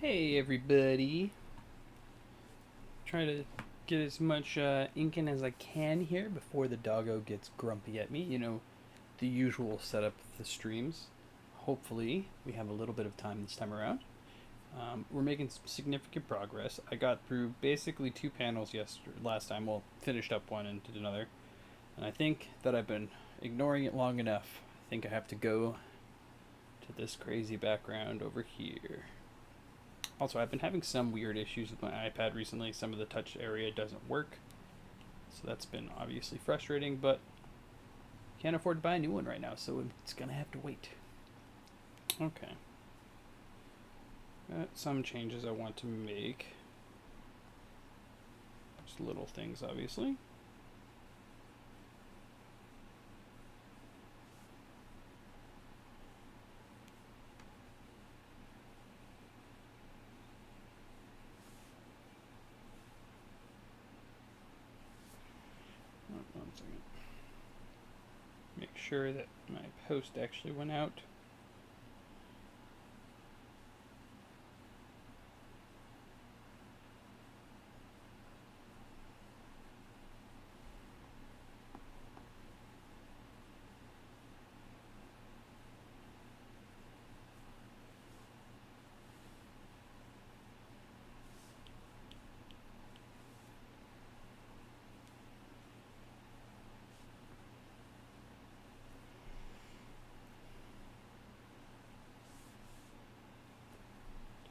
Hey everybody. Trying to get as much inking as I can here before the doggo gets grumpy at me. You know, the usual setup of the streams. Hopefully, we have a little bit of time this time around. We're making some significant progress. I got through basically two panels last time. Well, finished up one and did another. And I think that I've been ignoring it long enough. I think I have to go to this crazy background over here. Also, I've been having some weird issues with my iPad recently. Some of the touch area doesn't work. So that's been obviously frustrating, but can't afford to buy a new one right now, so it's going to have to wait. Okay. Got some changes I want to make. Just little things, obviously. One second. Make sure that my post actually went out.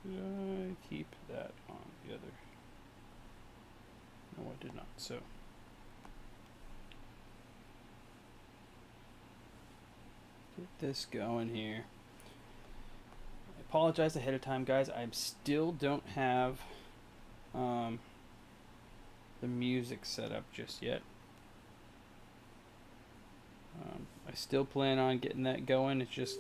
Did I keep that on the other? No, I did not. So get this going here. I apologize ahead of time, guys. I still don't have the music set up just yet. I still plan on getting that going. It's just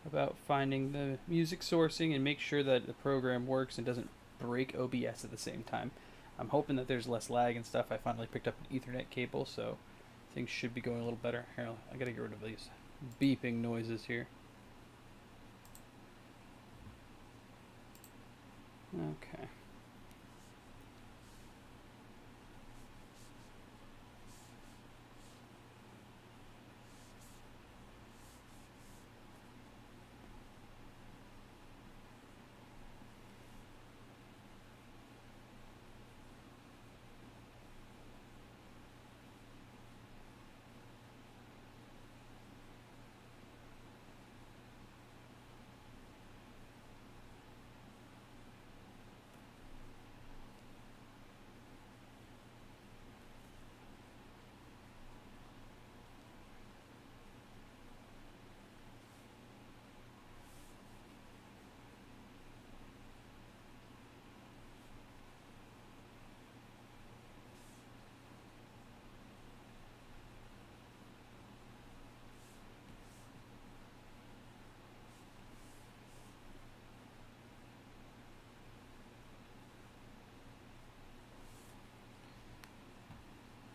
about finding the music sourcing and make sure that the program works and doesn't break OBS at the same time. I'm hoping that there's less lag and stuff. I finally picked up an Ethernet cable, so things should be going a little better. Here, I gotta get rid of these beeping noises here. Okay.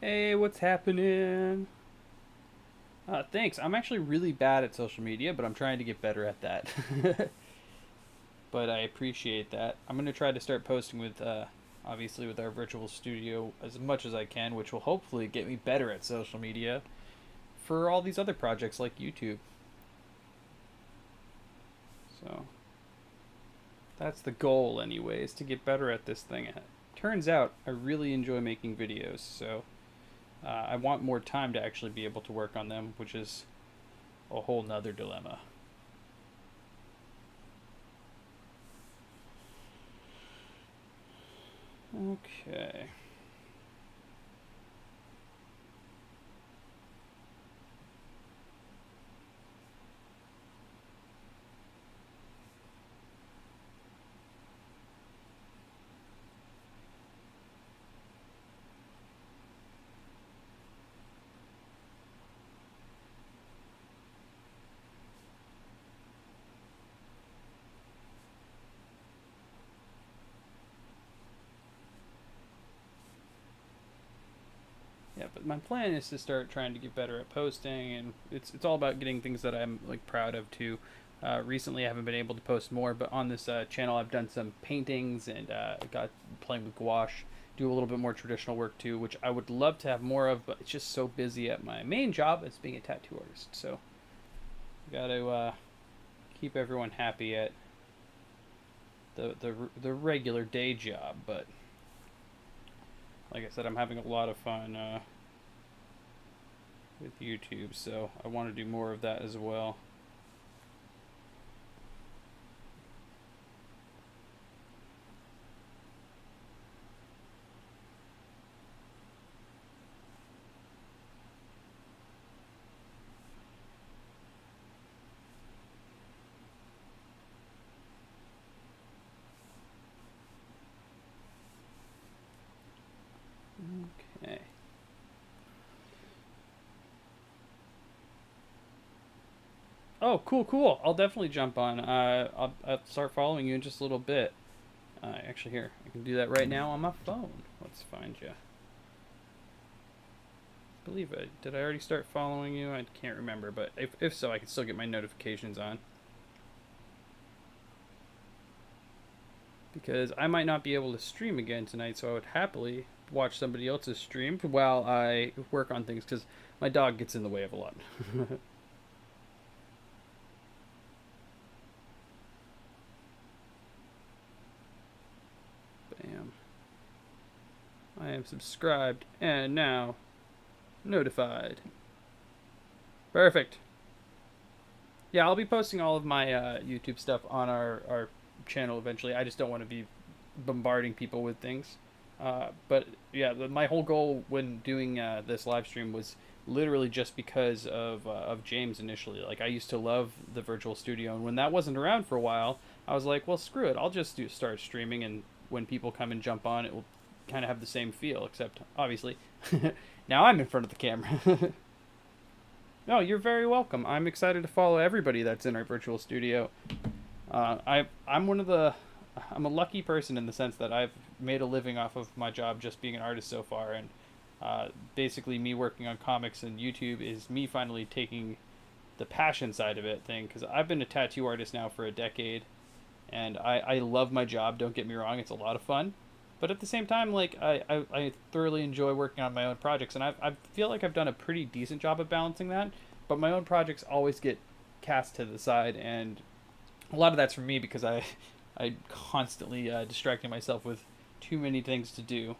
Hey, what's happening? Thanks. I'm actually really bad at social media, but I'm trying to get better at that. But I appreciate that. I'm going to try to start posting with, obviously, with our virtual studio as much as I can, which will hopefully get me better at social media for all these other projects like YouTube. So that's the goal, anyways, to get better at this thing. Turns out I really enjoy making videos, so I want more time to actually be able to work on them, which is a whole nother dilemma. Okay. Yeah, but my plan is to start trying to get better at posting, and it's all about getting things that I'm like proud of too. Recently, I haven't been able to post more, but on this channel, I've done some paintings and got playing with gouache. Do a little bit more traditional work too, which I would love to have more of, but it's just so busy at my main job as being a tattoo artist. So, got to keep everyone happy at the regular day job. But like I said, I'm having a lot of fun with YouTube, so I want to do more of that as well. Okay. Oh, cool, cool. I'll definitely jump on. I'll start following you in just a little bit. Actually, here, I can do that right now on my phone. Let's find you. I believe it. Did I already start following you? I can't remember, but if so, I can still get my notifications on. Because I might not be able to stream again tonight, so I would happily watch somebody else's stream while I work on things, because my dog gets in the way of a lot. Bam. I am subscribed and now notified. Perfect. Yeah, I'll be posting all of my YouTube stuff on our channel eventually. I just don't want to be bombarding people with things. But yeah, my whole goal when doing this live stream was literally just because of James initially. Like, I used to love the virtual studio, and when that wasn't around for a while, I was like, well, screw it. I'll just start streaming, and when people come and jump on, it will kind of have the same feel, except obviously now I'm in front of the camera. No, you're very welcome. I'm excited to follow everybody that's in our virtual studio. I'm one of the I'm a lucky person in the sense that I've made a living off of my job just being an artist so far, and basically me working on comics and YouTube is me finally taking the passion side of it thing, because I've been a tattoo artist now for a decade, and I love my job. Don't get me wrong, it's a lot of fun, but at the same time, like I thoroughly enjoy working on my own projects, and I feel like I've done a pretty decent job of balancing that. But my own projects always get cast to the side, and a lot of that's from me because I constantly distracting myself with too many things to do.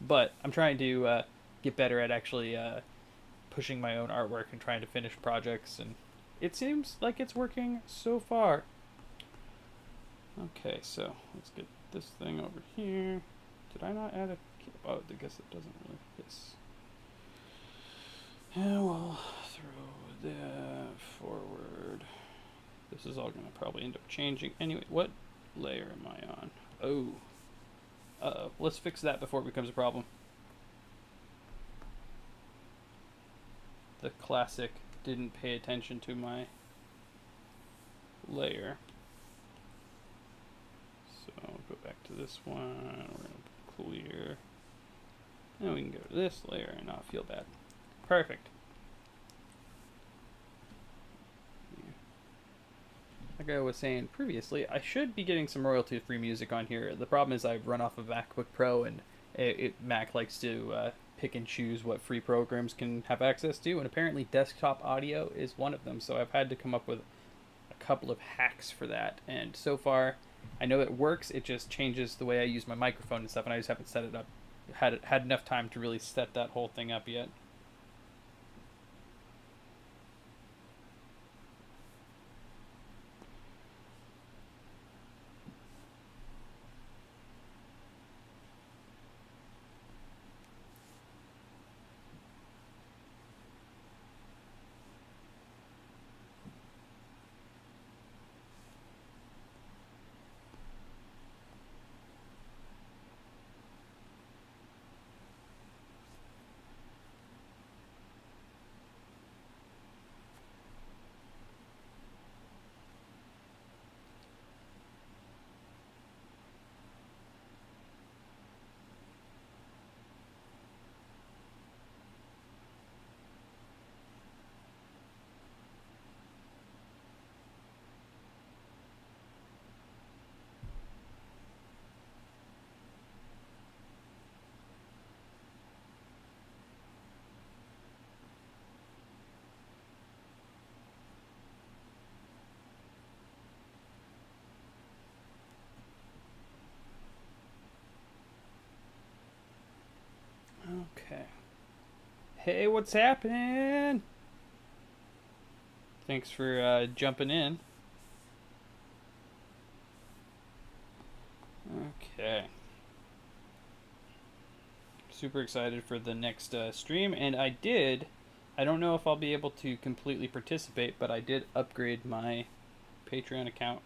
But I'm trying to get better at actually pushing my own artwork and trying to finish projects, and it seems like it's working so far. Okay, so let's get this thing over here. Did I not add a... Oh, I guess it doesn't really... Yes. And we'll throw that forward. This is all going to probably end up changing. Anyway, what layer am I on? Oh. Uh-oh. Let's fix that before it becomes a problem. The classic didn't pay attention to my layer. So I'll go back to this one. We're going to clear. And we can go to this layer and not feel bad. Perfect. Like I was saying previously, I should be getting some royalty-free music on here. The problem is I've run off of MacBook Pro, and Mac likes to pick and choose what free programs can have access to, and apparently desktop audio is one of them. So I've had to come up with a couple of hacks for that, and so far I know it works. It just changes the way I use my microphone and stuff, and I just haven't set it up, had enough time to really set that whole thing up yet. Hey, what's happening? Thanks for jumping in. Okay. Super excited for the next stream, and I don't know if I'll be able to completely participate, but I did upgrade my Patreon account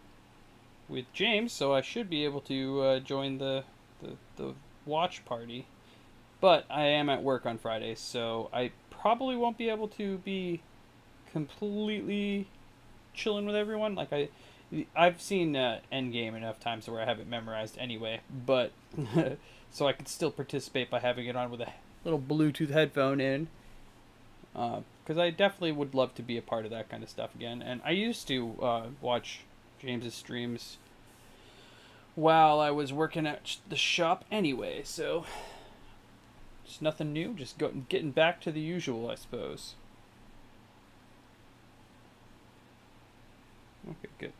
with James, so I should be able to join the watch party. But I am at work on Fridays, so I probably won't be able to be completely chilling with everyone. I've seen Endgame enough times where I have it memorized anyway, but so I could still participate by having it on with a little Bluetooth headphone in. Because I definitely would love to be a part of that kind of stuff again. And I used to watch James's streams while I was working at the shop anyway, so just nothing new. Just getting back to the usual, I suppose. Okay, good.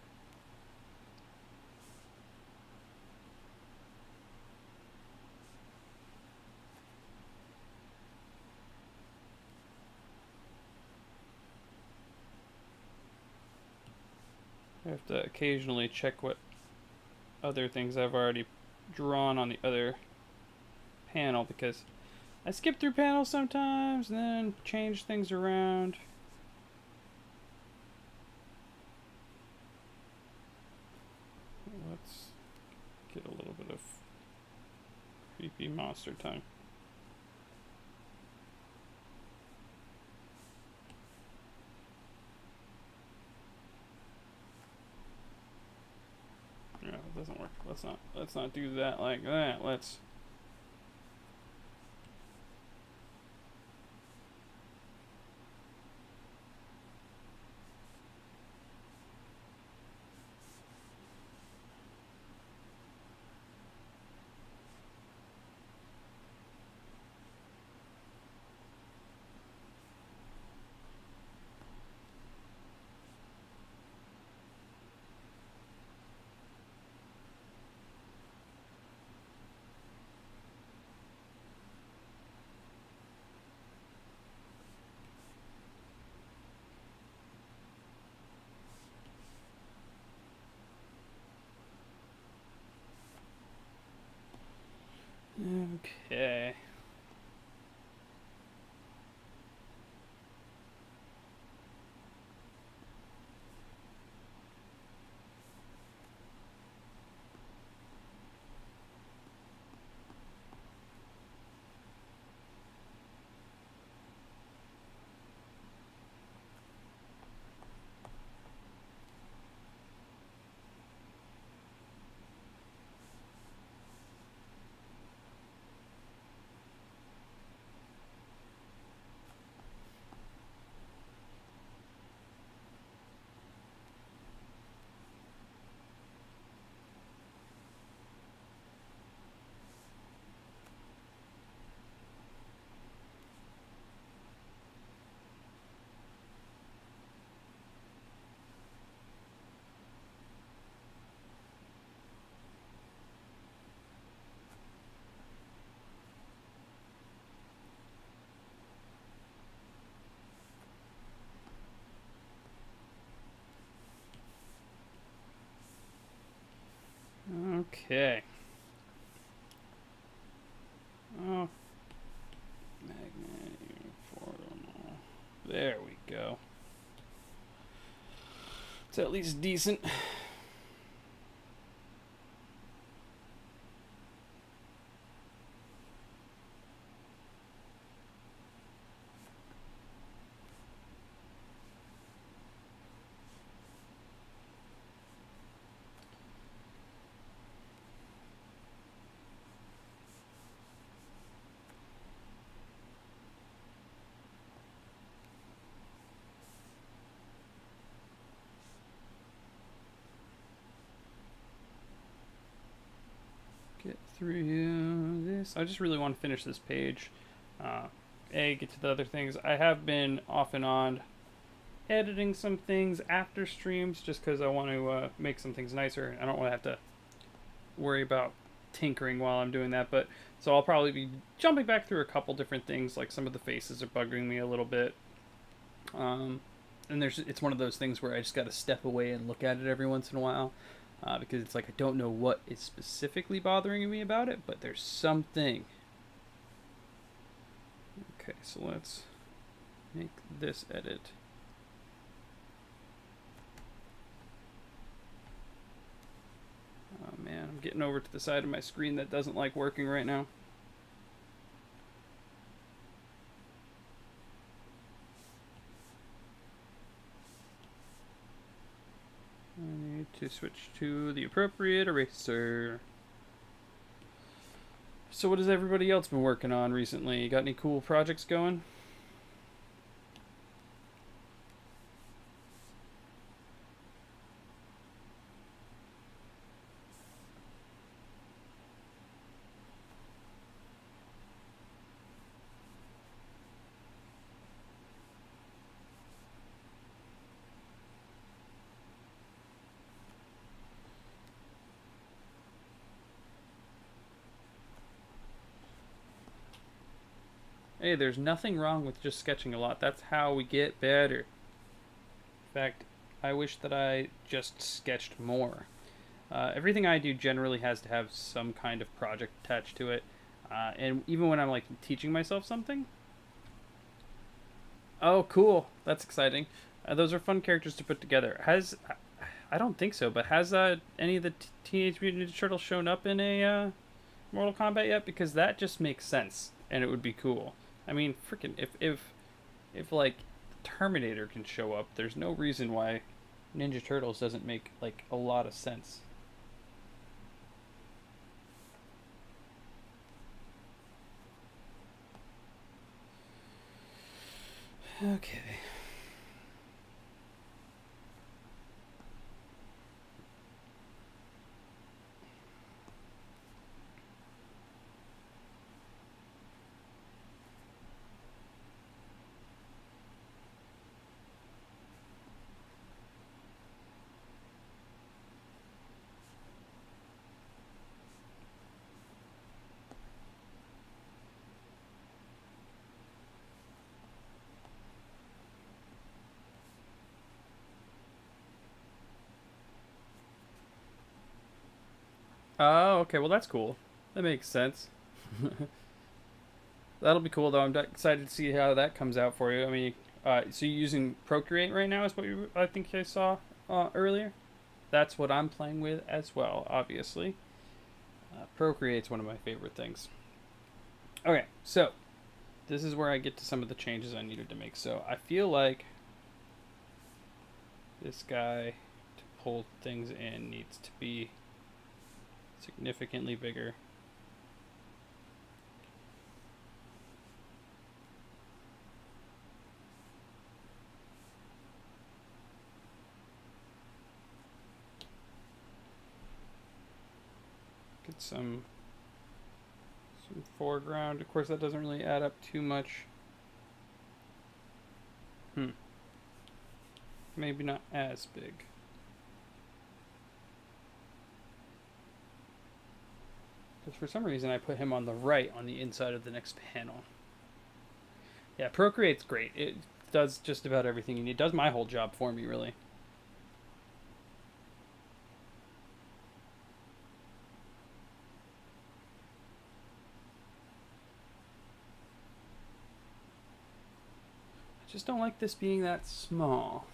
I have to occasionally check what other things I've already drawn on the other panel because I skip through panels sometimes and then change things around. Let's get a little bit of creepy monster tongue. No, it doesn't work. Let's not do that like that. Let's okay. Okay. Oh, magnet uniform. There we go. It's at least decent. Get through this. I just really want to finish this page. Get to the other things. I have been off and on editing some things after streams just because I want to make some things nicer. I don't want to have to worry about tinkering while I'm doing that. But so I'll probably be jumping back through a couple different things. Like some of the faces are bugging me a little bit. Um, and it's one of those things where I just got to step away and look at it every once in a while. Because it's like I don't know what is specifically bothering me about it, but there's something. Okay, so let's make this edit. Oh man, I'm getting over to the side of my screen that doesn't like working right now. I need to switch to the appropriate eraser. So what has everybody else been working on recently? Got any cool projects going? Hey, there's nothing wrong with just sketching a lot. That's how we get better. In fact, I wish that I just sketched more. Everything I do generally has to have some kind of project attached to it. And even when I'm like teaching myself something. Oh, cool. That's exciting. Those are fun characters to put together. I don't think so, but has any of the Teenage Mutant Ninja Turtles shown up in a Mortal Kombat yet? Because that just makes sense, and it would be cool. I mean, freaking if like Terminator can show up, there's no reason why Ninja Turtles doesn't make like a lot of sense. Okay. Oh, okay. Well, that's cool. That makes sense. That'll be cool, though. I'm excited to see how that comes out for you. I mean, so you're using Procreate right now, is what I think I saw earlier. That's what I'm playing with as well, obviously. Procreate's one of my favorite things. Okay, so this is where I get to some of the changes I needed to make. So I feel like this guy to pull things in needs to be significantly bigger. Get some foreground. Of course, that doesn't really add up too much. Maybe not as big. Because for some reason I put him on the right on the inside of the next panel. Yeah, Procreate's great. It does just about everything you need. It does my whole job for me, really. I just don't like this being that small.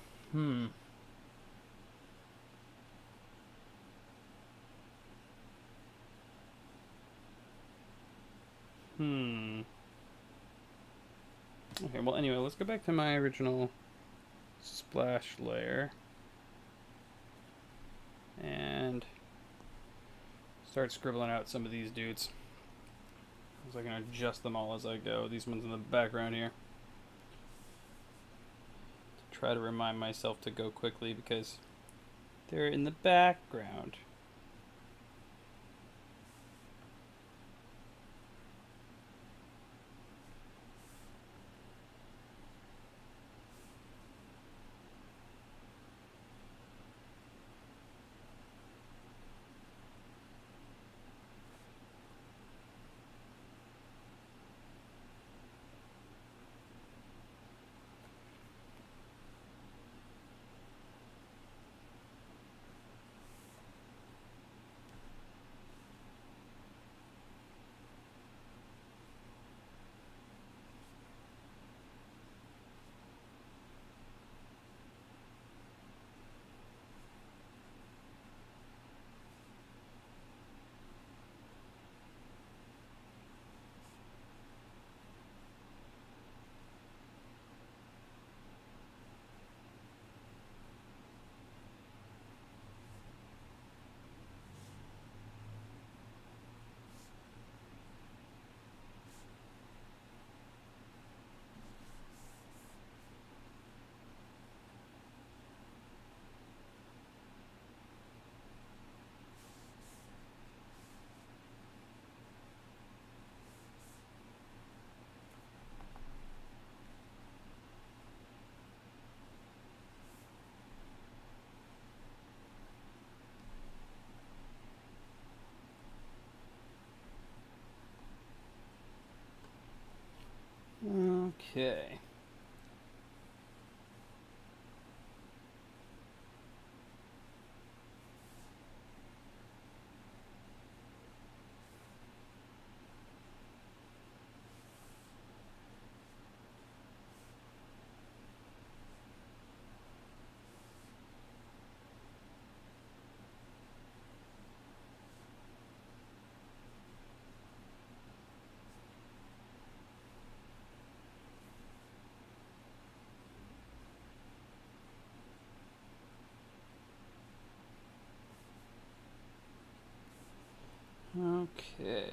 Okay, well, anyway, let's go back to my original splash layer. And start scribbling out some of these dudes. So I can adjust them all as I go. These ones in the background here. To try to remind myself to go quickly because they're in the background. Okay. Okay.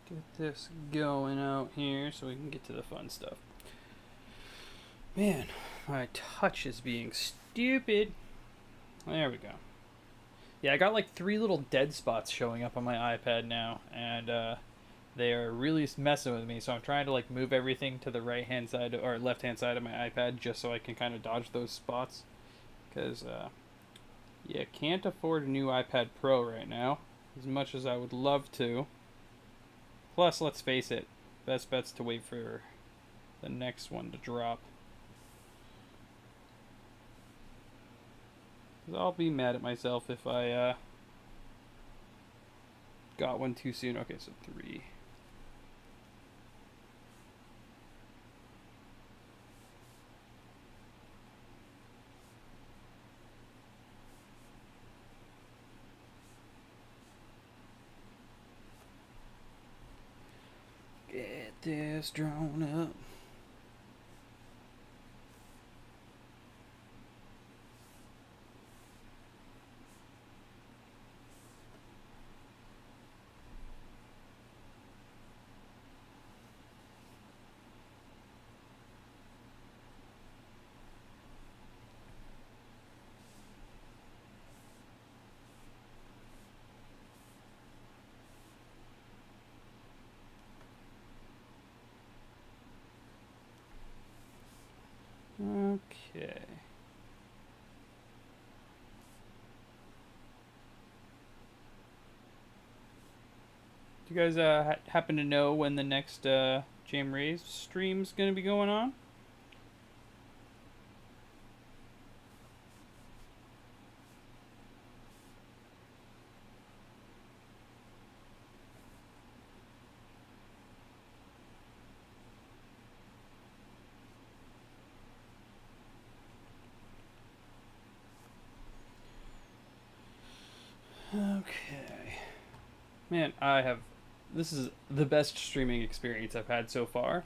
Get this going out here so we can get to the fun stuff. Man, my touch is being stupid. There we go. Yeah, I got like 3 little dead spots showing up on my iPad now, and they are really messing with me. So I'm trying to like move everything to the right hand side or left hand side of my iPad just so I can kind of dodge those spots. Because yeah, can't afford a new iPad Pro right now, as much as I would love to. Plus, let's face it, best bet's to wait for the next one to drop. I'll be mad at myself if I got one too soon. Okay, so 3. Get this drawn up. Okay. Do you guys happen to know when the next Jam Ray's stream's gonna be going on? Okay. Man, this is the best streaming experience I've had so far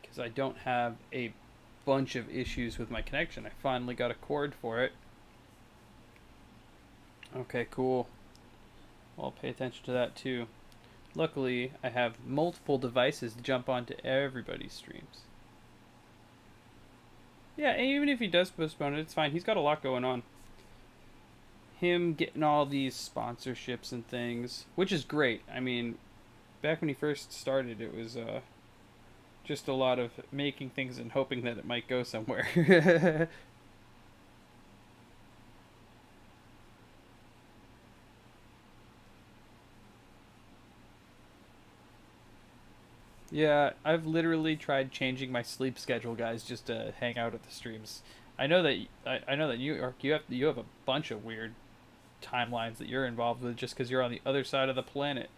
because I don't have a bunch of issues with my connection. I finally got a cord for it. Okay, cool. I'll pay attention to that too. Luckily, I have multiple devices to jump onto everybody's streams. Yeah, and even if he does postpone it, it's fine. He's got a lot going on. Him getting all these sponsorships and things, which is great. I mean, back when he first started, it was just a lot of making things and hoping that it might go somewhere. Yeah, I've literally tried changing my sleep schedule, guys, just to hang out at the streams. I know that you have a bunch of weird timelines that you're involved with just because you're on the other side of the planet.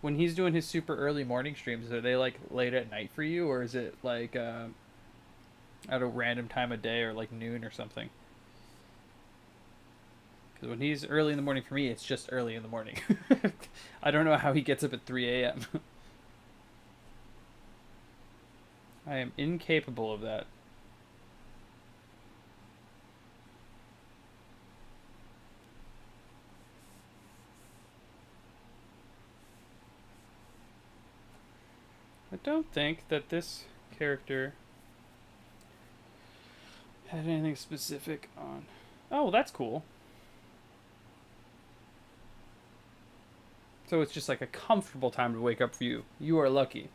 When he's doing his super early morning streams, are they like late at night for you, or is it like at a random time of day or like noon or something? Because when he's early in the morning for me, it's just early in the morning. I don't know how he gets up at 3 a.m. I am incapable of that. I don't think that this character had anything specific on. Oh, that's cool. So it's just like a comfortable time to wake up for you. You are lucky.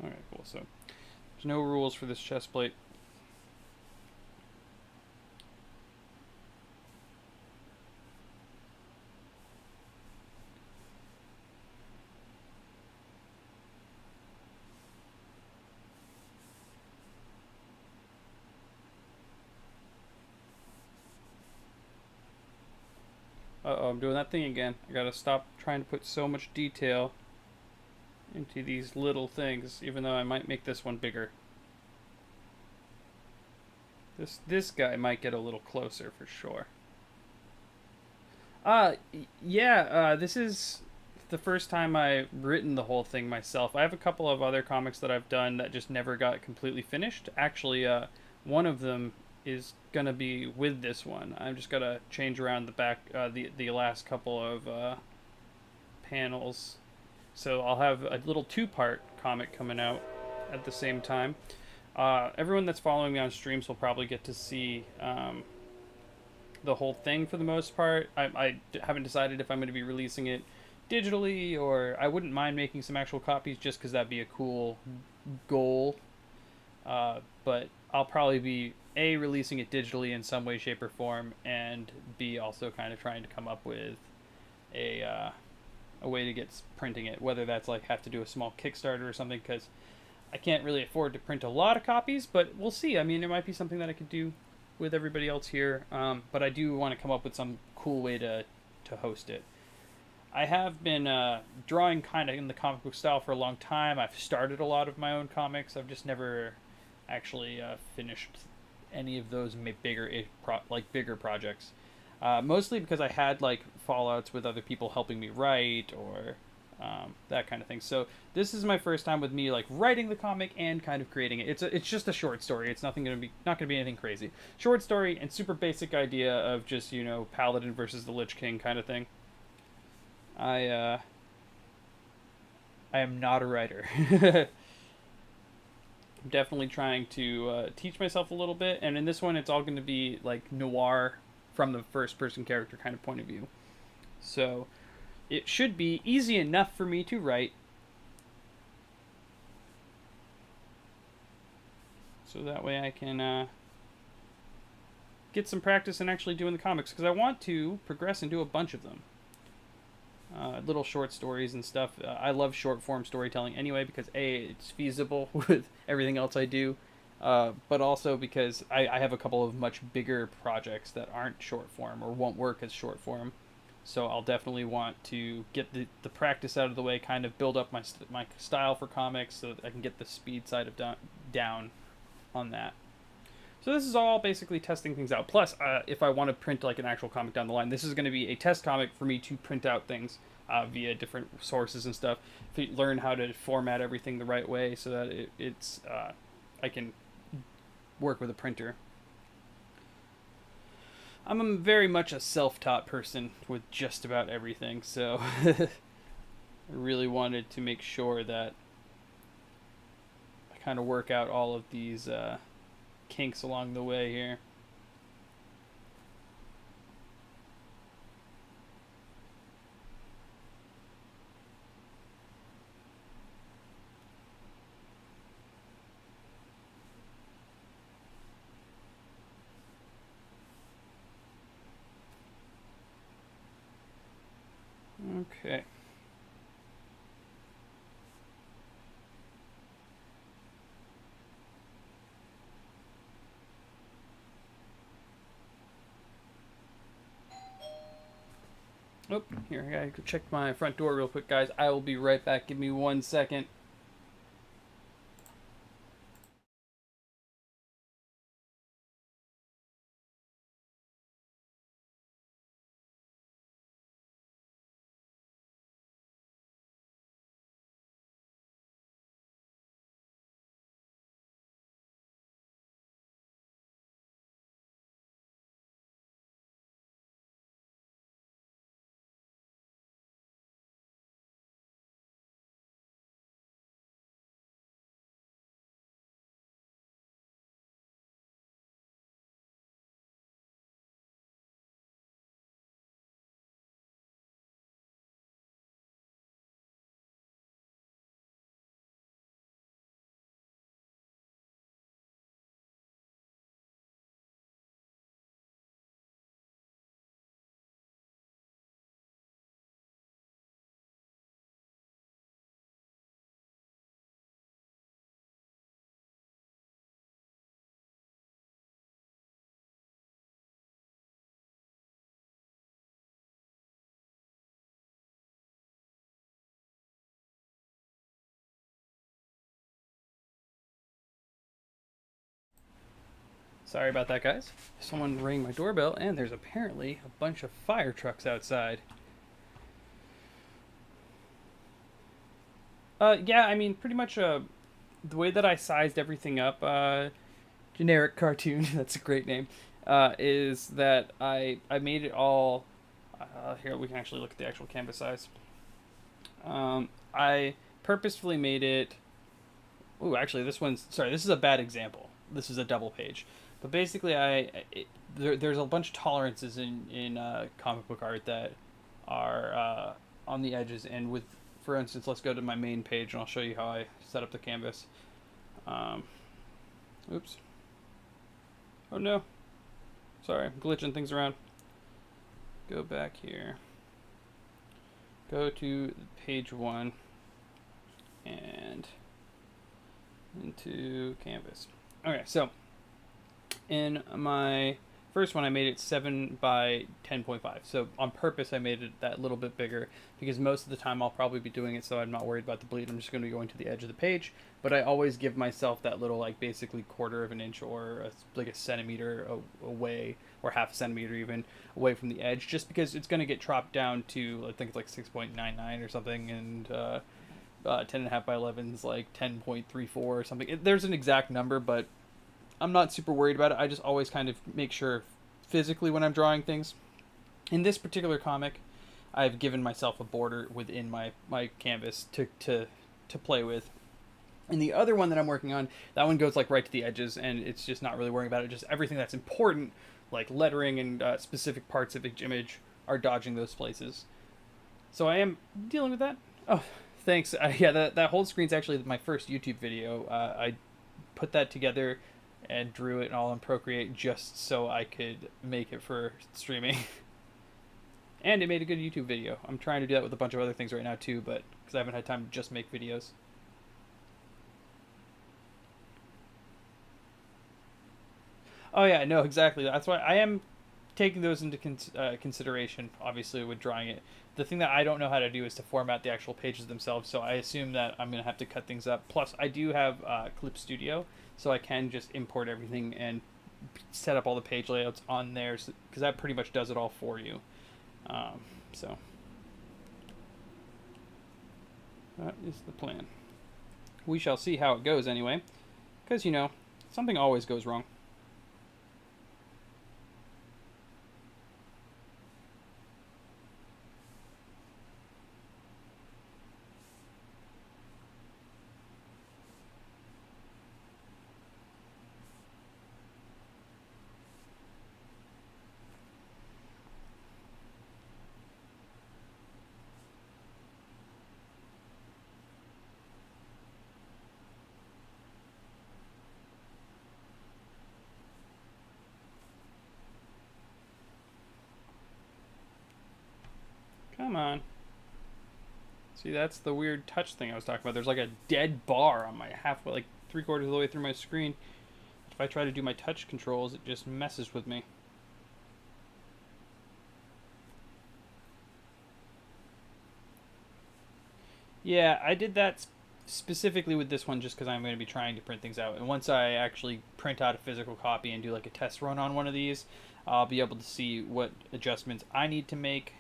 Alright, cool. So there's no rules for this chest plate. Uh-oh, I'm doing that thing again. I gotta stop trying to put so much detail into these little things, even though I might make this one bigger. This guy might get a little closer for sure. Yeah, this is the first time I've written the whole thing myself. I have a couple of other comics that I've done that just never got completely finished. Actually, one of them is gonna be with this one. I'm just gonna change around the back, the last couple of panels. So I'll have a little two-part comic coming out at the same time. Everyone that's following me on streams will probably get to see the whole thing for the most part. I haven't decided if I'm going to be releasing it digitally, or I wouldn't mind making some actual copies just because that'd be a cool goal. But I'll probably be A, releasing it digitally in some way, shape, or form, and B, also kind of trying to come up with a, uh, a way to get printing it, whether that's like have to do a small Kickstarter or something, because I can't really afford to print a lot of copies, but we'll see. I mean, it might be something that I could do with everybody else here, but I do want to come up with some cool way to host it. I have been drawing kind of in the comic book style for a long time. I've started a lot of my own comics. I've just never actually finished any of those bigger projects. Mostly because I had like fallouts with other people helping me write or that kind of thing. So this is my first time with me like writing the comic and kind of creating it. It's just a short story. It's not gonna be anything crazy. Short story and super basic idea of just paladin versus the Lich King kind of thing. I uh, I am not a writer. I'm definitely trying to teach myself a little bit, and in this one, it's all going to be like noir from the first person character kind of point of view. So it should be easy enough for me to write, so that way I can get some practice in actually doing the comics, because I want to progress and do a bunch of them. Little short stories and stuff. I love short form storytelling anyway, because A, it's feasible with everything else I do, but also because I have a couple of much bigger projects that aren't short form or won't work as short form. So I'll definitely want to get the practice out of the way, kind of build up my style for comics so that I can get the speed side of down on that. So this is all basically testing things out. Plus, if I want to print like an actual comic down the line, this is going to be a test comic for me to print out things via different sources and stuff. Learn how to format everything the right way so that I can work with a printer. I'm very much a self-taught person with just about everything, so I really wanted to make sure that I kind of work out all of these kinks along the way here. Okay. Oh, here, I gotta check my front door real quick, guys. I will be right back. Give me 1 second. Sorry about that, guys. Someone rang my doorbell, and there's apparently a bunch of fire trucks outside. Yeah, I mean, pretty much the way that I sized everything up, generic cartoon, that's a great name, is that I made it all. Here, we can actually look at the actual canvas size. I purposefully made it. Oh, actually, this one's. Sorry, this is a bad example. This is a double page. But basically, there's a bunch of tolerances in comic book art that are on the edges. And with, for instance, let's go to my main page and I'll show you how I set up the canvas. Um, oops. Oh no. Sorry, I'm glitching things around. Go back here. Go to page 1 and into canvas. Okay, so in my first one I made it 7 by 10.5. So on purpose I made it that little bit bigger because most of the time I'll probably be doing it so I'm not worried about the bleed. I'm just going to be going to the edge of the page, but I always give myself that little, like, basically quarter of an inch or like a centimeter away, or half a centimeter even, away from the edge, just because it's going to get chopped down to, I think it's like 6.99 or something, and 10.5 by 11 is like 10.34 or something. There's an exact number, but I'm not super worried about it. I just always kind of make sure physically when I'm drawing things. In this particular comic, I've given myself a border within my canvas to play with. And the other one that I'm working on, that one goes like right to the edges, and it's just not really worrying about it. Just everything that's important, like lettering and specific parts of each image, are dodging those places. So I am dealing with that. Oh, thanks. Yeah, that whole screen's actually my first YouTube video. I put that together and drew it all in Procreate just so I could make it for streaming. And it made a good YouTube video. I'm trying to do that with a bunch of other things right now too, but because I haven't had time to just make videos. Oh yeah, no, exactly. That's why I am taking those into consideration, obviously, with drawing it. The thing that I don't know how to do is to format the actual pages themselves, so I assume that I'm going to have to cut things up. Plus, I do have Clip Studio, so I can just import everything and set up all the page layouts on there, because that pretty much does it all for you. So, that is the plan. We shall see how it goes anyway, because, something always goes wrong. Come on. See, that's the weird touch thing I was talking about. There's like a dead bar on my halfway, like 3/4 of the way through my screen. If I try to do my touch controls, it just messes with me. Yeah, I did that specifically with this one just because I'm going to be trying to print things out. And once I actually print out a physical copy and do like a test run on one of these, I'll be able to see what adjustments I need to make.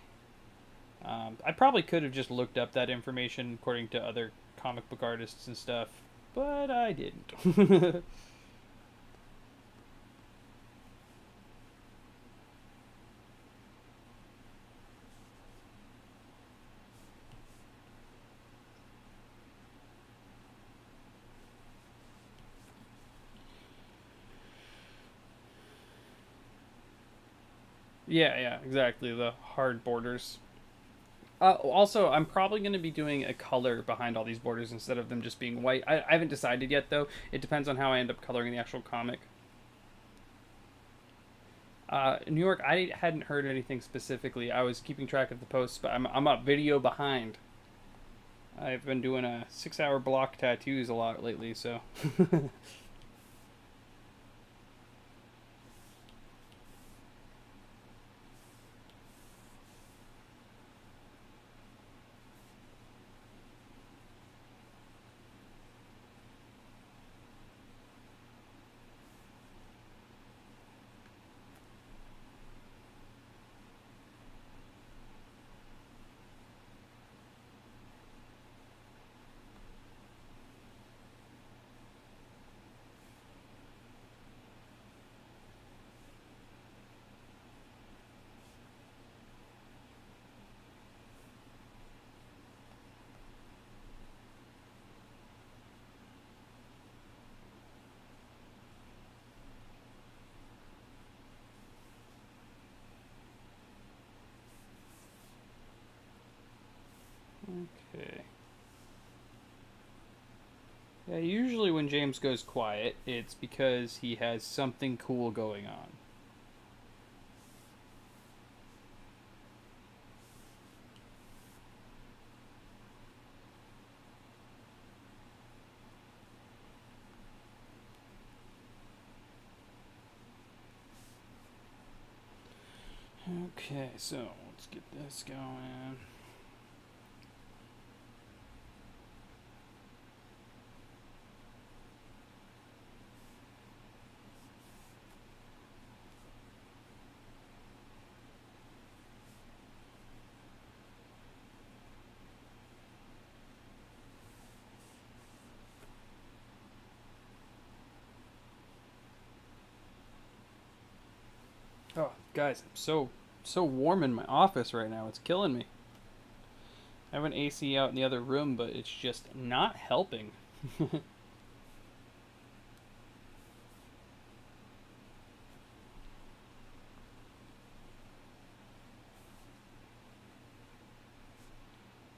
I probably could have just looked up that information according to other comic book artists and stuff, but I didn't. Yeah, exactly. The hard borders. Also, I'm probably going to be doing a color behind all these borders instead of them just being white. I haven't decided yet, though. It depends on how I end up coloring the actual comic. New York, I hadn't heard anything specifically. I was keeping track of the posts, but I'm a video behind. I've been doing a 6-hour block tattoos a lot lately, so. Okay. Yeah, usually when James goes quiet, it's because he has something cool going on. Okay, so let's get this going. Oh, guys, I'm so warm in my office right now. It's killing me. I have an AC out in the other room, but it's just not helping.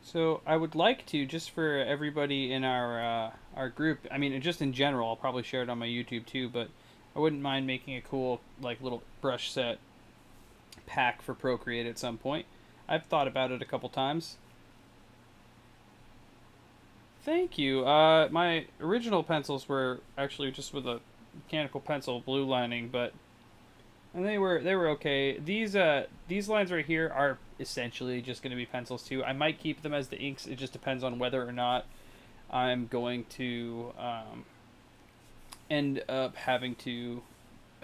So I would like to, just for everybody in our group. I mean, just in general, I'll probably share it on my YouTube too. But I wouldn't mind making a cool like little brush set pack for Procreate at some point. I've thought about it a couple times. Thank you. My original pencils were actually just with a mechanical pencil blue lining, but and they were okay. These lines right here are essentially just going to be pencils too. I might keep them as the inks. It just depends on whether or not I'm going to end up having to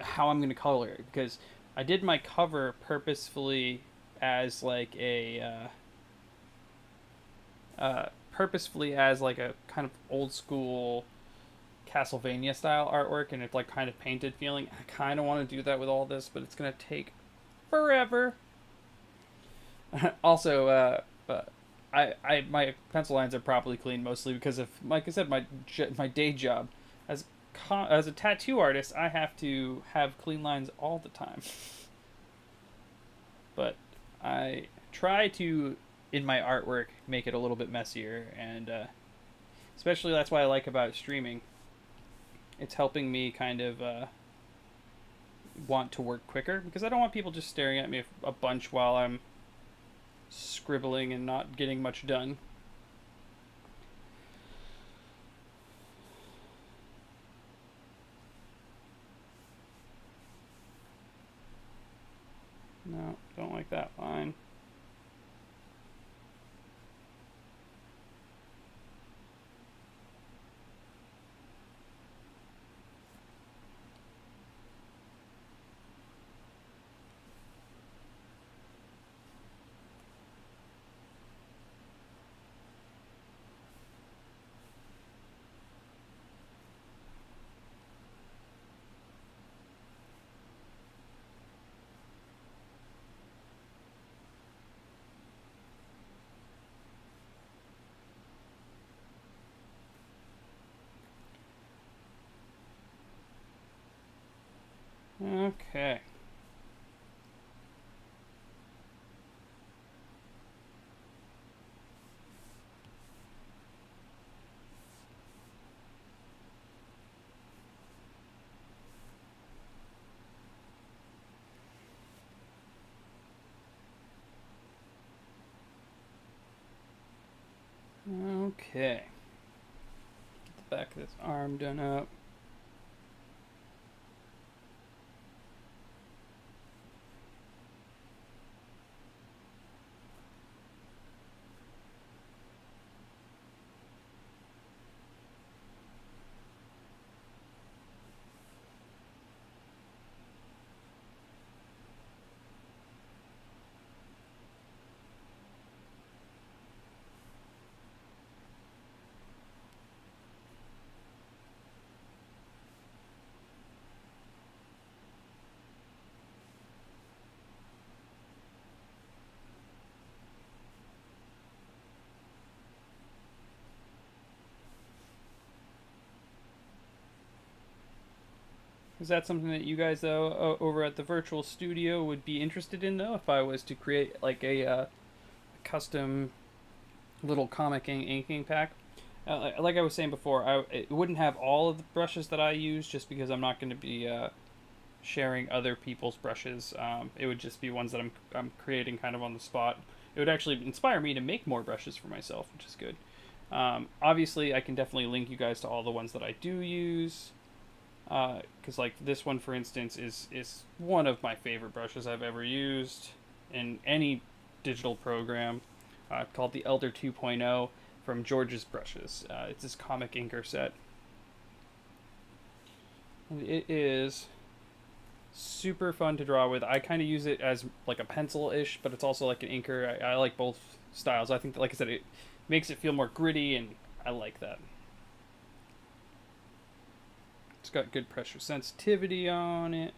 how I'm going to color it because I did my cover purposefully as like a purposefully as like a kind of old school Castlevania style artwork and it's like kind of painted feeling. I kind of want to do that with all this, but it's gonna take forever. Also, I my pencil lines are properly clean mostly because of like I said my day job as as a tattoo artist I have to have clean lines all the time. But I try to in my artwork make it a little bit messier and especially that's why I like about streaming. It's helping me kind of want to work quicker because I don't want people just staring at me a bunch while I'm scribbling and not getting much done. No, don't like that line. Okay. Okay. Get the back of this arm done up. Is that something that you guys over at the virtual studio would be interested in though? If I was to create like a custom little comic inking pack. Like I was saying before, it wouldn't have all of the brushes that I use just because I'm not going to be sharing other people's brushes. It would just be ones that I'm creating kind of on the spot. It would actually inspire me to make more brushes for myself, which is good. Obviously, I can definitely link you guys to all the ones that I do use. Because like this one, for instance, is one of my favorite brushes I've ever used in any digital program, called the Elder 2.0 from George's Brushes. It's this comic inker set. And it is super fun to draw with. I kind of use it as like a pencil-ish, but it's also like an inker. I like both styles. I think, that, like I said, it makes it feel more gritty, and I like that. It's got good pressure sensitivity on it.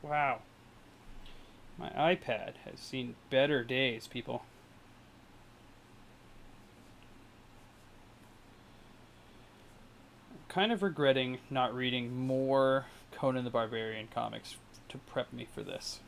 Wow. My iPad has seen better days, people. I'm kind of regretting not reading more Conan the Barbarian comics to prep me for this.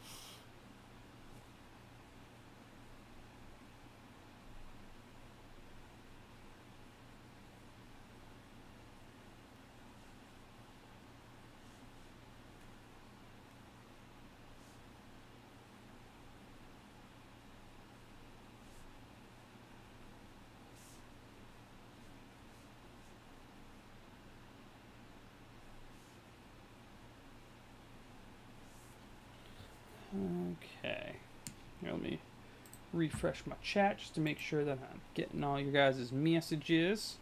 Okay. Here, let me refresh my chat just to make sure that I'm getting all your guys' messages.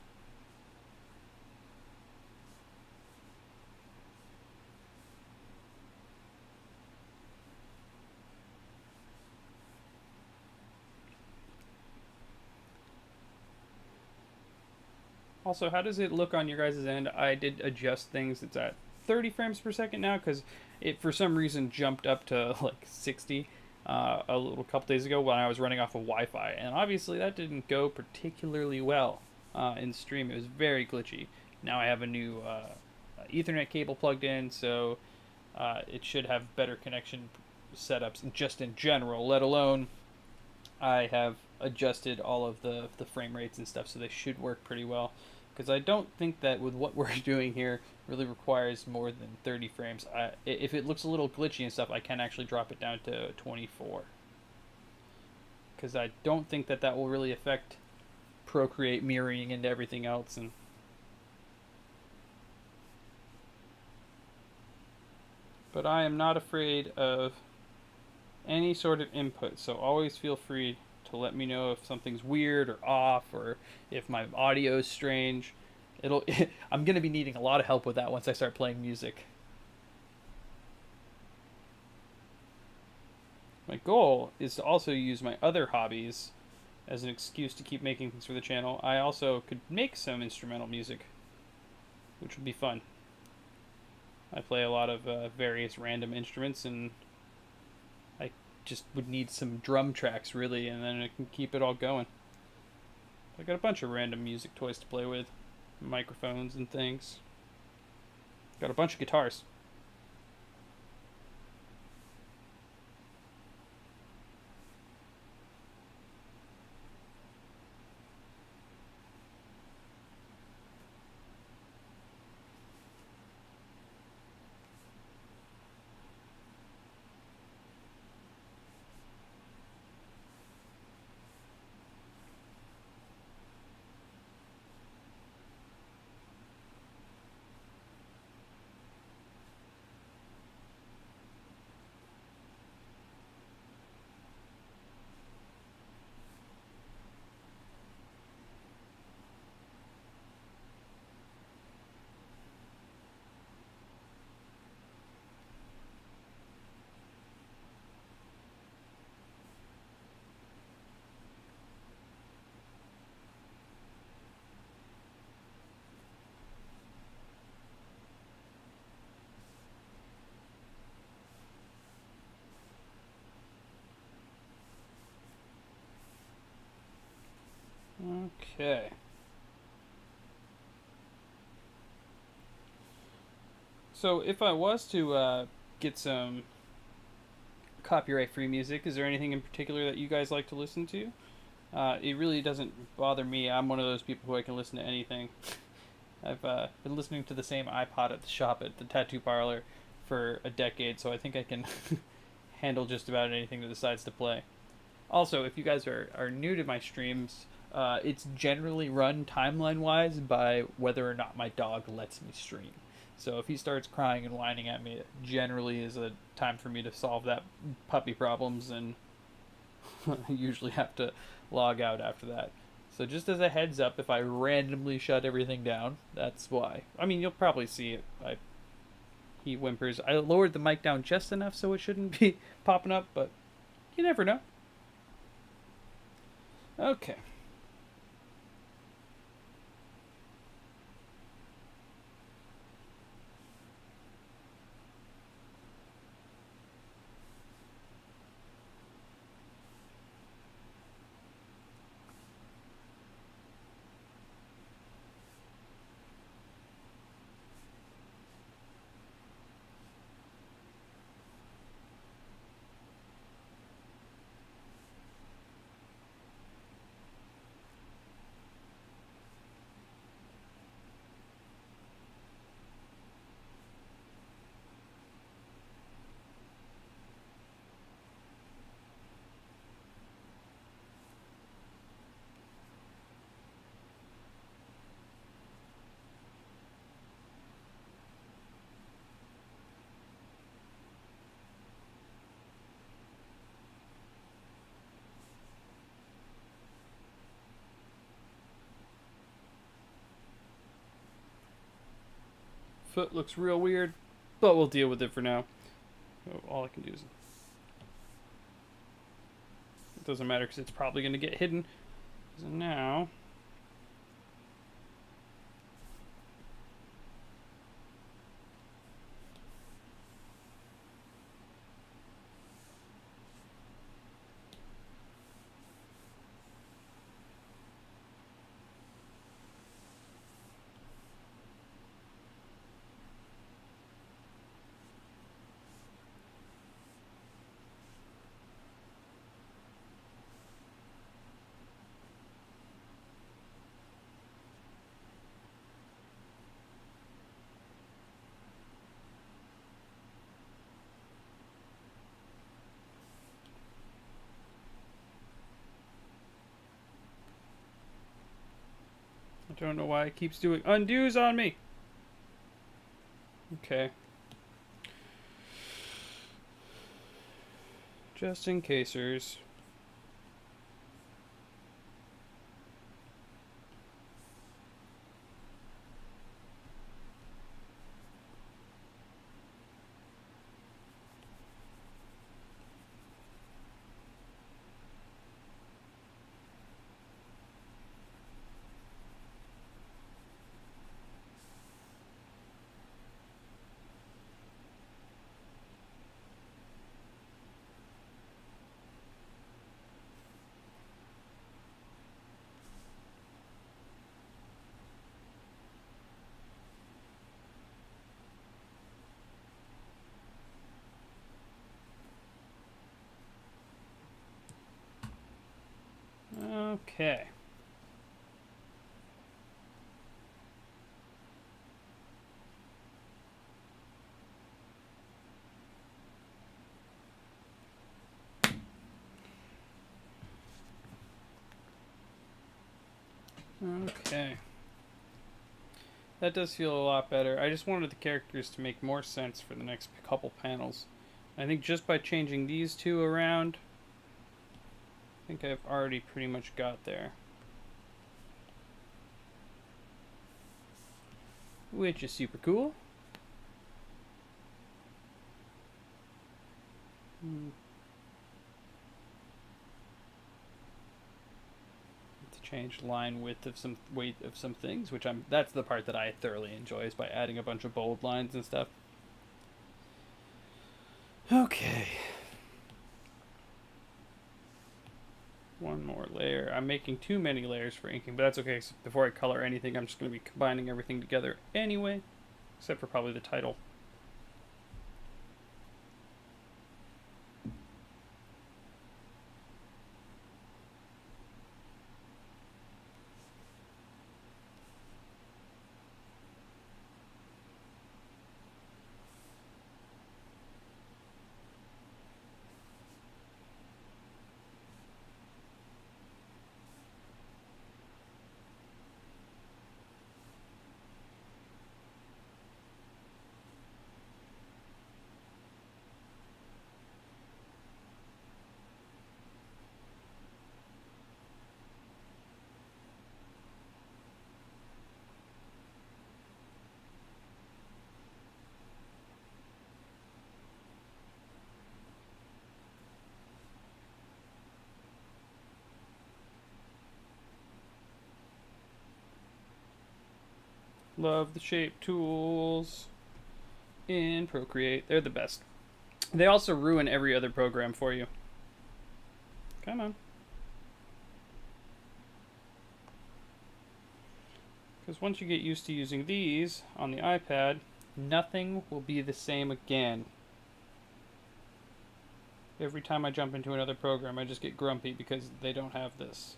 Also, how does it look on your guys' end? I did adjust things. It's at 30 frames per second now because it for some reason jumped up to like 60 a little couple days ago when I was running off of Wi-Fi, and obviously that didn't go particularly well in stream. It was very glitchy. Now I have a new Ethernet cable plugged in, so it should have better connection setups just in general. Let alone I have adjusted all of the frame rates and stuff, so they should work pretty well. Because I don't think that with what we're doing here really requires more than 30 frames. If it looks a little glitchy and stuff, I can actually drop it down to 24. Because I don't think that that will really affect Procreate mirroring into everything else. But I am not afraid of any sort of input, so always feel free to let me know if something's weird or off, or if my audio is strange. It'll I'm going to be needing a lot of help with that once I start playing music. My goal is to also use my other hobbies as an excuse to keep making things for the channel. I also could make some instrumental music, which would be fun. I play a lot of various random instruments, and I just would need some drum tracks, really, and then I can keep it all going. I got a bunch of random music toys to play with, microphones and things. Got a bunch of guitars. Okay. So if I was to get some copyright free music, is there anything in particular that you guys like to listen to? It really doesn't bother me. I'm one of those people who I can listen to anything. I've been listening to the same iPod at the shop at the tattoo parlor for a decade, so I think I can handle just about anything that decides to play. Also, if you guys are new to my streams, it's generally run timeline wise by whether or not my dog lets me stream. So if he starts crying and whining at me, it generally is a time for me to solve that puppy problems, and I usually have to log out after that. So just as a heads up, if I randomly shut everything down, that's why. I mean, you'll probably see it. He whimpers. I lowered the mic down just enough so it shouldn't be popping up, but you never know. Okay. Foot looks real weird, but we'll deal with it for now. All I can do is... It doesn't matter because it's probably going to get hidden. So now... I don't know why it keeps doing undos on me. Okay. Just in casers. Okay. Okay. That does feel a lot better. I just wanted the characters to make more sense for the next couple panels. I think just by changing these two around, I think I've already pretty much got there. Which is super cool. To change line width of some weight of some things, which that's the part that I thoroughly enjoy, is by adding a bunch of bold lines and stuff. Okay. One more layer. I'm making too many layers for inking, but that's okay. So before I color anything, I'm just going to be combining everything together anyway, except for probably the title. Love the shape tools in Procreate. They're the best. They also ruin every other program for you. Come on. Because once you get used to using these on the iPad, nothing will be the same again. Every time I jump into another program, I just get grumpy because they don't have this.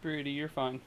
Brady, you're fine.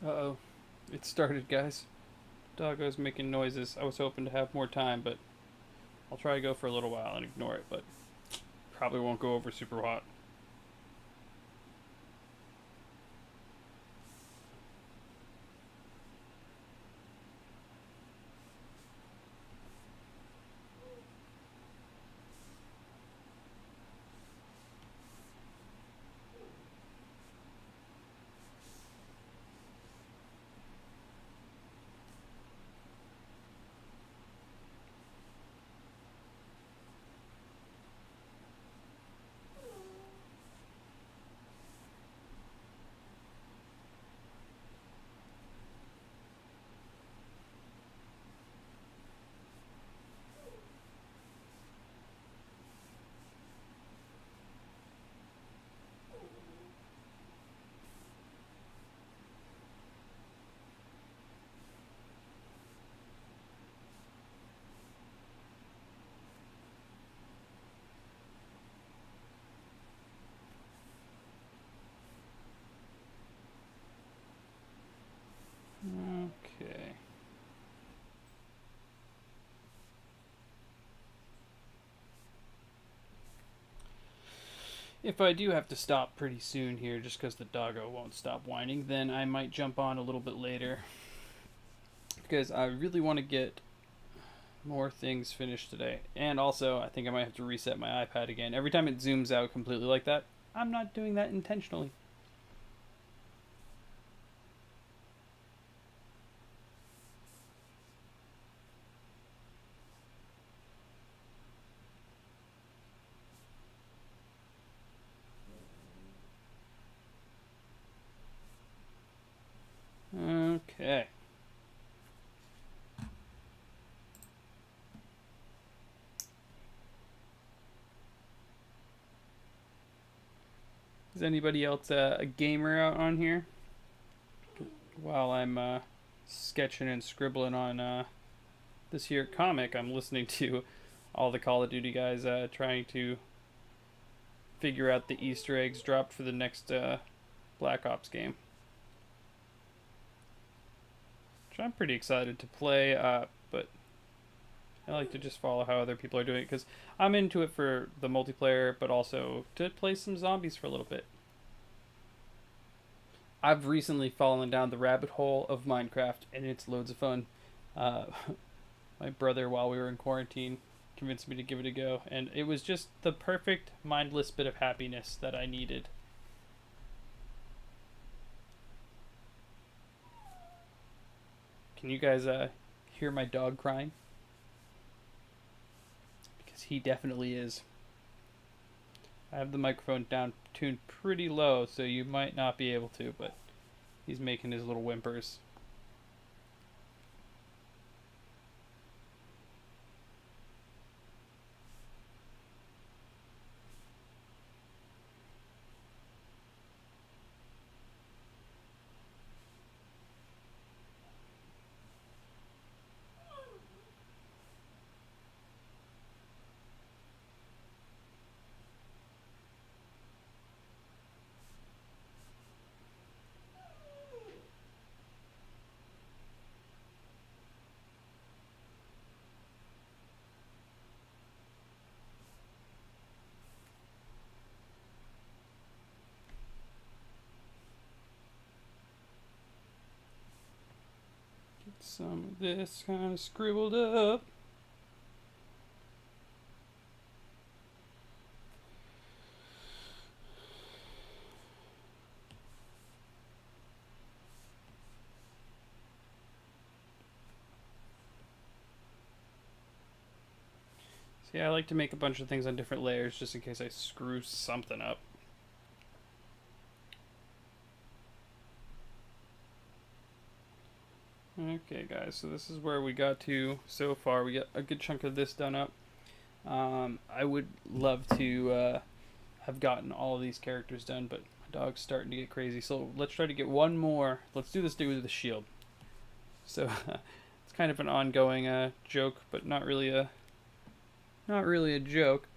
Uh-oh. It started, guys. Doggo's making noises. I was hoping to have more time, but I'll try to go for a little while and ignore it, but probably won't go over super hot. Okay. If I do have to stop pretty soon here just because the doggo won't stop whining, then I might jump on a little bit later. Because I really want to get more things finished today. And also, I think I might have to reset my iPad again. Every time it zooms out completely like that, I'm not doing that intentionally. Okay. Is anybody else a gamer out on here? While I'm sketching and scribbling on this here comic, I'm listening to all the Call of Duty guys trying to figure out the Easter eggs dropped for the next Black Ops game. Which I'm pretty excited to play, but I like to just follow how other people are doing it because I'm into it for the multiplayer, but also to play some zombies for a little bit. I've recently fallen down the rabbit hole of Minecraft, and it's loads of fun. Uh, my brother, while we were in quarantine, convinced me to give it a go, and it was just the perfect mindless bit of happiness that I needed. Can you guys hear my dog crying? Because he definitely is. I have the microphone down tuned pretty low, so you might not be able to, but he's making his little whimpers. Get some of this kind of scribbled up. See, I like to make a bunch of things on different layers just in case I screw something up. Okay, guys, so this is where we got to so far. We got a good chunk of this done up. I would love to have gotten all of these characters done, but my dog's starting to get crazy. So let's try to get one more. Let's do this dude with the shield. So it's kind of an ongoing joke, but not really a joke,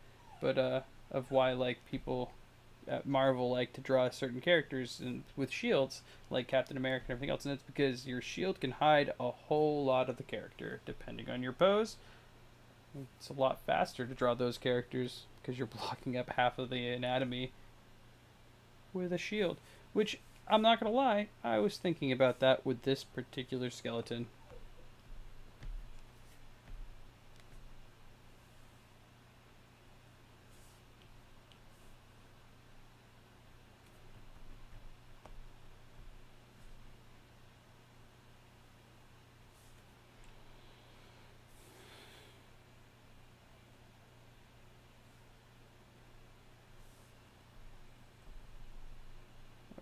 but of why like people at Marvel like to draw certain characters with shields, like Captain America and everything else, and it's because your shield can hide a whole lot of the character depending on your pose. It's a lot faster to draw those characters because you're blocking up half of the anatomy with a shield. Which, I'm not gonna lie, I was thinking about that with this particular skeleton.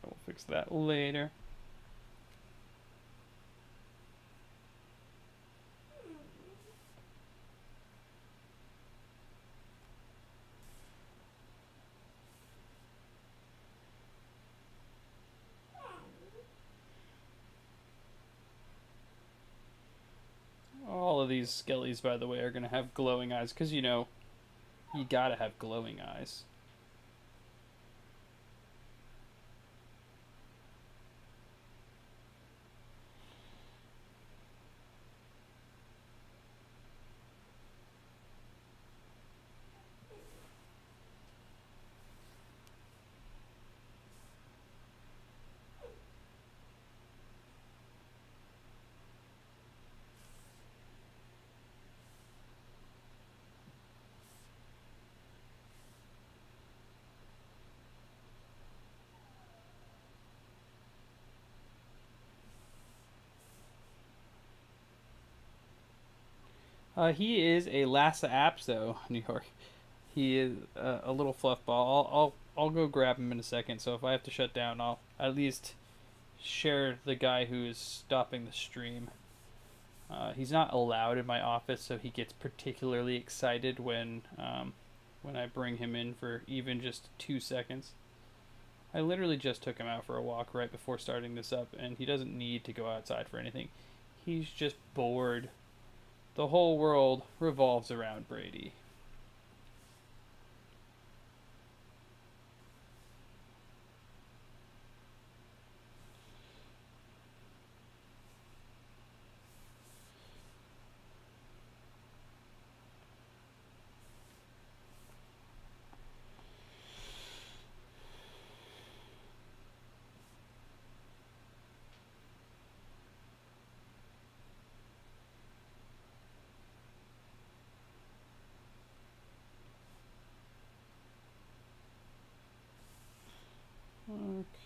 We'll fix that later. All of these skellies, by the way, are going to have glowing eyes because, you know, you gotta have glowing eyes. He is a Lhasa Apso, New York. He is a little fluff ball. I'll go grab him in a second. So if I have to shut down, I'll at least share the guy who is stopping the stream. He's not allowed in my office, so he gets particularly excited when I bring him in for even just 2 seconds. I literally just took him out for a walk right before starting this up, and he doesn't need to go outside for anything. He's just bored. The whole world revolves around Brady.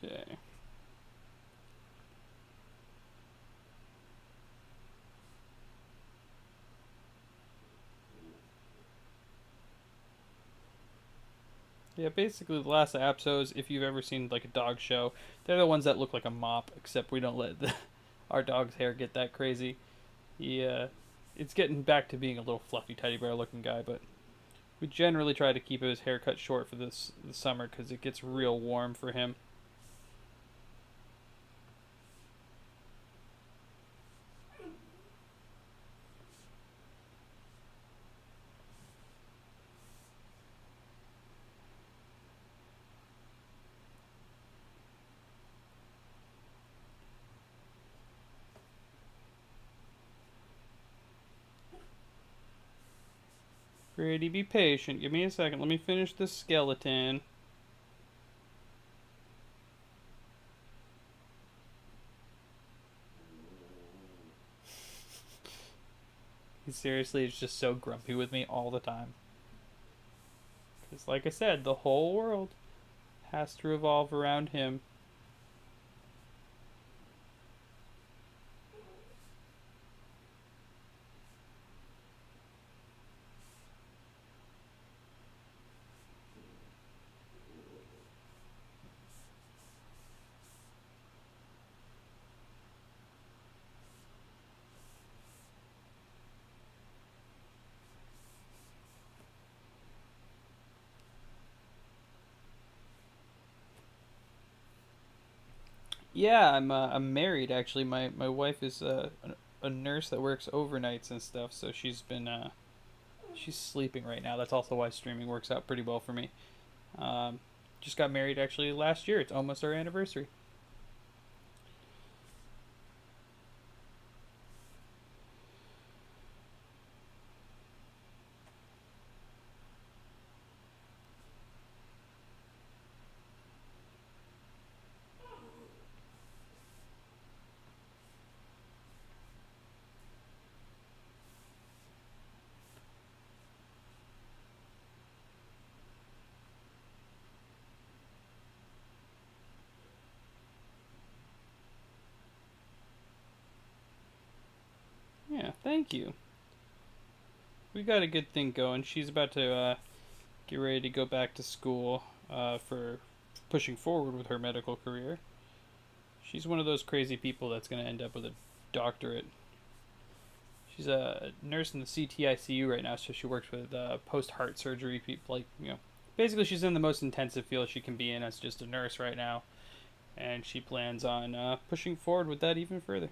Okay. Yeah, basically the last Apsos, if you've ever seen like a dog show, they're the ones that look like a mop, except we don't let our dog's hair get that crazy. Yeah, it's getting back to being a little fluffy teddy bear looking guy, but we generally try to keep his hair cut short for the summer because it gets real warm for him. Grady, be patient. Give me a second. Let me finish this skeleton. He seriously is just so grumpy with me all the time. Because, like I said, the whole world has to revolve around him. Yeah, I'm married actually. My wife is a nurse that works overnights and stuff, so she's sleeping right now. That's also why streaming works out pretty well for me. Um, just got married actually last year. It's almost our anniversary. Yeah, thank you. We got a good thing going. She's about to get ready to go back to school for pushing forward with her medical career. She's one of those crazy people that's going to end up with a doctorate. She's a nurse in the CTICU right now, so she works with post heart surgery people. Basically, she's in the most intensive field she can be in as just a nurse right now, and she plans on pushing forward with that even further.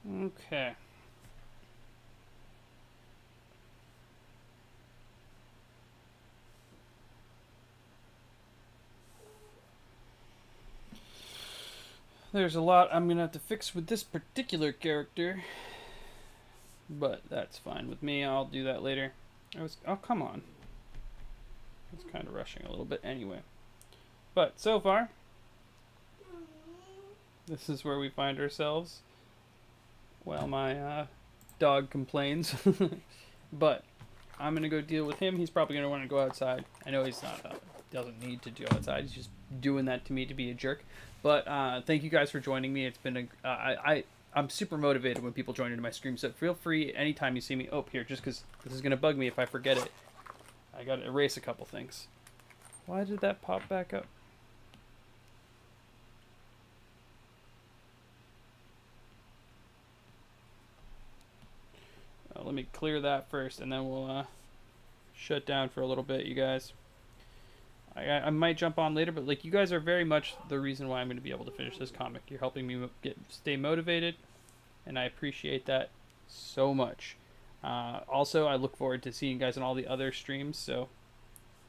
Okay. There's a lot I'm gonna have to fix with this particular character, but that's fine with me. I'll do that later. Oh, come on. I was kind of rushing a little bit anyway. But so far, this is where we find ourselves. Well, my dog complains, but I'm gonna go deal with him. He's probably gonna want to go outside. I know he's not doesn't need to go outside. He's just doing that to me to be a jerk. But thank you guys for joining me. It's been I'm super motivated when people join into my stream. So feel free anytime you see me. Oh, here, just because this is gonna bug me if I forget it. I gotta erase a couple things. Why did that pop back up? Let me clear that first, and then we'll shut down for a little bit, you guys. I might jump on later, but like you guys are very much the reason why I'm going to be able to finish this comic. You're helping me stay motivated, and I appreciate that so much. Also, I look forward to seeing you guys on all the other streams. So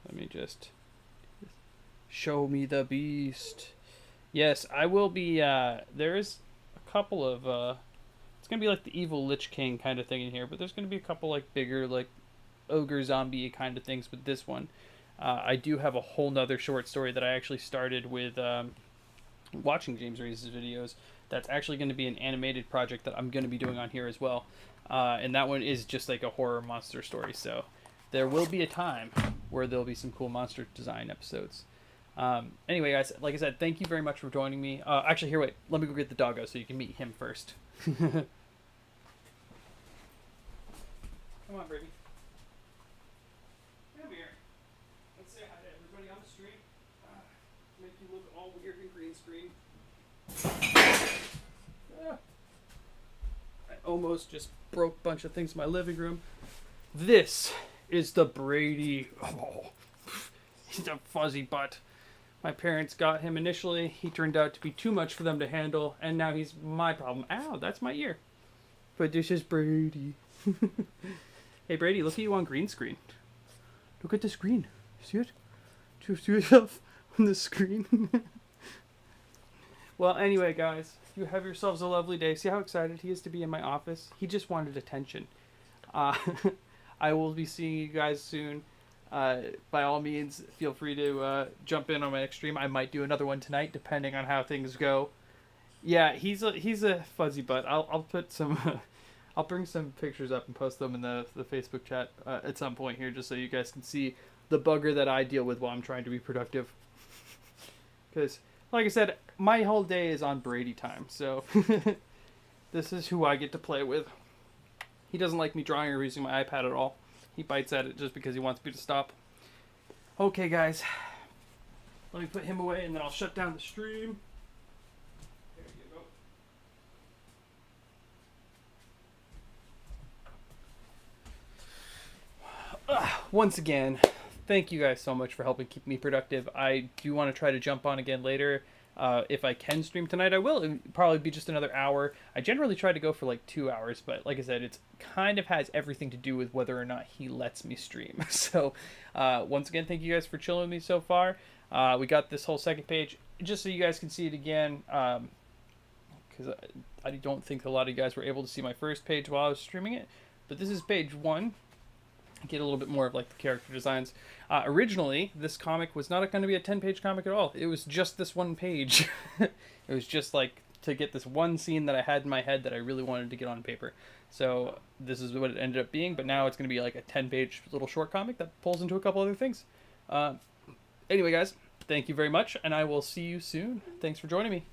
let me just Show me the beast. Yes, I will be. There's a couple of. It's gonna be like the evil Lich King kind of thing in here, but there's gonna be a couple like bigger like ogre zombie kind of things with this one. I do have a whole nother short story that I actually started with watching James Reese's videos. That's actually going to be an animated project that I'm going to be doing on here as well. And that one is just like a horror monster story. So there will be a time where there'll be some cool monster design episodes. Anyway, guys, like I said, thank you very much for joining me. Actually, here, wait. Let me go get the doggo so you can meet him first. Come on, Brady. Come here. Let's say hi to everybody on the street. Make you look all weird and green screen. I almost just broke a bunch of things in my living room. This is the Brady. Oh, he's a fuzzy butt. My parents got him initially. He turned out to be too much for them to handle, and now he's my problem. Ow, that's my ear. But this is Brady. Hey, Brady, look at you on green screen. Look at the screen. See it? Do you see yourself on the screen? Well, anyway, guys, you have yourselves a lovely day. See how excited he is to be in my office? He just wanted attention. I will be seeing you guys soon. By all means, feel free to jump in on my next stream. I might do another one tonight, depending on how things go. Yeah, he's a fuzzy butt. I'll put some. I'll bring some pictures up and post them in the Facebook chat at some point here, just so you guys can see the bugger that I deal with while I'm trying to be productive. Because, like I said, my whole day is on Brady time, so this is who I get to play with. He doesn't like me drawing or using my iPad at all. He bites at it just because he wants me to stop. Okay, guys. Let me put him away, and then I'll shut down the stream. There you go. Once again, thank you guys so much for helping keep me productive. I do want to try to jump on again later. If I can stream tonight, I will. It'll probably be just another hour. I generally try to go for like 2 hours, but like I said, it's kind of has everything to do with whether or not he lets me stream. So once again, thank you guys for chilling with me so far. We got this whole second page just so you guys can see it again, because I don't think a lot of you guys were able to see my first page while I was streaming it, but this is page 1. Get a little bit more of like the character designs. Originally, this comic was not going to be a 10-page comic at all. It was just this one page. It was just like to get this one scene that I had in my head that I really wanted to get on paper. So this is what it ended up being, but now it's going to be like a 10-page little short comic that pulls into a couple other things. Anyway, guys, thank you very much, and I will see you soon. Thanks for joining me.